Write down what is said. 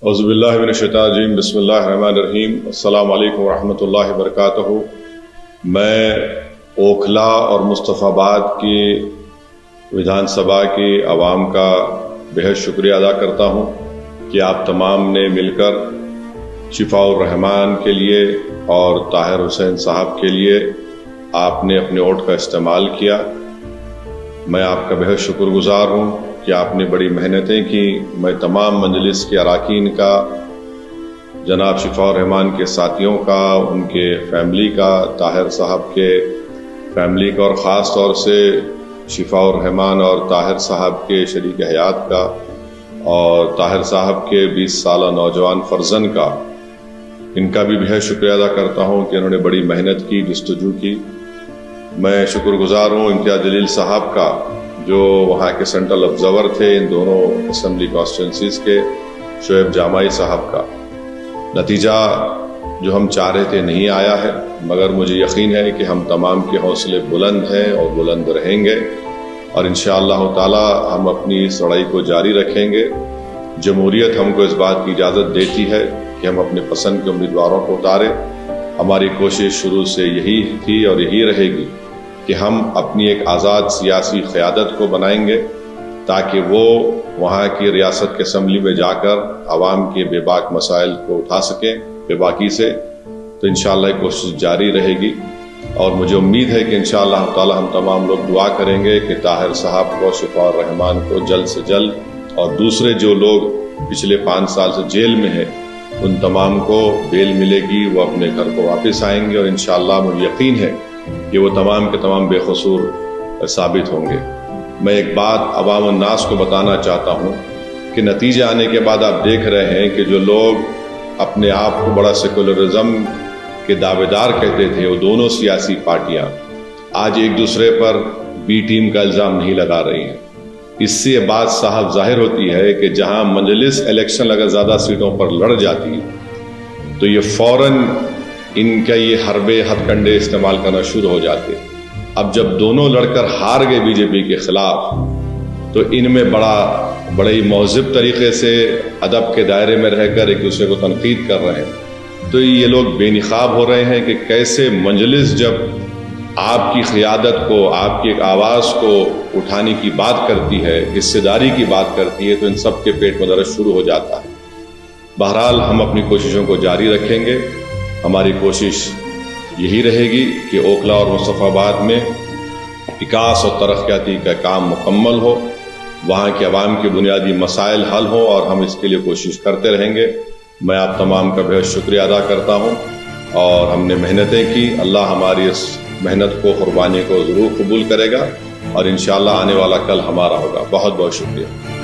اعوذ باللہ من الشیطان الرجیم، بسم اللہ الرحمن الرحیم۔ السلام علیکم ورحمۃ اللہ وبرکاتہ۔ میں اوکھلا اور مصطفیٰ آباد کی ودھان سبھا کی عوام کا بہت شکریہ ادا کرتا ہوں کہ آپ تمام نے مل کر شفاء الرحمان کے لیے اور طاہر حسین صاحب کے لیے آپ نے اپنے ووٹ کا استعمال کیا۔ میں آپ کا بہت شکر گزار ہوں کہ آپ نے بڑی محنتیں کی۔ میں تمام مجلس کے اراکین کا، جناب شفاء الرحمان کے ساتھیوں کا، ان کے فیملی کا، طاہر صاحب کے فیملی کا، اور خاص طور سے شفاء الرحمان اور طاہر صاحب کے شریک حیات کا، اور طاہر صاحب کے 20 سالہ نوجوان فرزند کا، ان کا بھی بہت شکریہ ادا کرتا ہوں کہ انہوں نے بڑی محنت کی، جستجو کی۔ میں شکر گزار ہوں امتیاز جلیل صاحب کا، جو وہاں کے سینٹرل آبزرور تھے ان دونوں اسمبلی کانسٹیٹوئنسیز کے، شعیب جامعی صاحب کا۔ نتیجہ جو ہم چاہ رہے تھے نہیں آیا ہے، مگر مجھے یقین ہے کہ ہم تمام کے حوصلے بلند ہیں اور بلند رہیں گے، اور انشاءاللہ تعالی ہم اپنی اس لڑائی کو جاری رکھیں گے۔ جمہوریت ہم کو اس بات کی اجازت دیتی ہے کہ ہم اپنے پسند کے امیدواروں کو اتاریں۔ ہماری کوشش شروع سے یہی تھی اور یہی رہے گی کہ ہم اپنی ایک آزاد سیاسی قیادت کو بنائیں گے، تاکہ وہ وہاں کی ریاست کے اسمبلی میں جا کر عوام کے بے باک مسائل کو اٹھا سکیں بے باکی سے۔ تو انشاءاللہ یہ کوشش جاری رہے گی، اور مجھے امید ہے کہ انشاءاللہ تعالی ہم تمام لوگ دعا کریں گے کہ طاہر صاحب کو، شفاء الرحمان کو جلد سے جلد، اور دوسرے جو لوگ پچھلے 5 سال سے جیل میں ہیں ان تمام کو بیل ملے گی، وہ اپنے گھر کو واپس آئیں گے، اور انشاءاللہ مجھے یقین ہے کہ وہ تمام کے تمام بے قصور ثابت ہوں گے۔ میں ایک بات عوام الناس کو بتانا چاہتا ہوں کہ نتیجے آنے کے بعد آپ دیکھ رہے ہیں کہ جو لوگ اپنے آپ کو بڑا سیکولرزم کے دعوے دار کہتے تھے، وہ دونوں سیاسی پارٹیاں آج ایک دوسرے پر بی ٹیم کا الزام نہیں لگا رہی ہیں۔ اس سے یہ بات صاحب ظاہر ہوتی ہے کہ جہاں مجلس الیکشن اگر زیادہ سیٹوں پر لڑ جاتی تو یہ فوراً ان کا یہ حربے ہتھ کنڈے استعمال کرنا شروع ہو جاتے۔ اب جب دونوں لڑ کر ہار گئے بی جے پی کے خلاف، تو ان میں بڑے مہذب طریقے سے ادب کے دائرے میں رہ کر ایک دوسرے کو تنقید کر رہے ہیں۔ تو یہ لوگ بے نقاب ہو رہے ہیں کہ کیسے مجلس جب آپ کی قیادت کو، آپ کی ایک آواز کو اٹھانے کی بات کرتی ہے، حصے داری کی بات کرتی ہے، تو ان سب کے پیٹ میں درد شروع ہو جاتا ہے۔ بہرحال ہم اپنی کوششوں کو جاری رکھیں گے۔ ہماری کوشش یہی رہے گی کہ اوکھلا اور مصطفیٰ آباد میں وکاس اور ترقیاتی کا کام مکمل ہو، وہاں کے عوام کے بنیادی مسائل حل ہوں، اور ہم اس کے لیے کوشش کرتے رہیں گے۔ میں آپ تمام کا بہت شکریہ ادا کرتا ہوں، اور ہم نے محنتیں کی۔ اللہ ہماری اس محنت کو، قربانی کو ضرور قبول کرے گا، اور انشاءاللہ آنے والا کل ہمارا ہوگا۔ بہت بہت شکریہ۔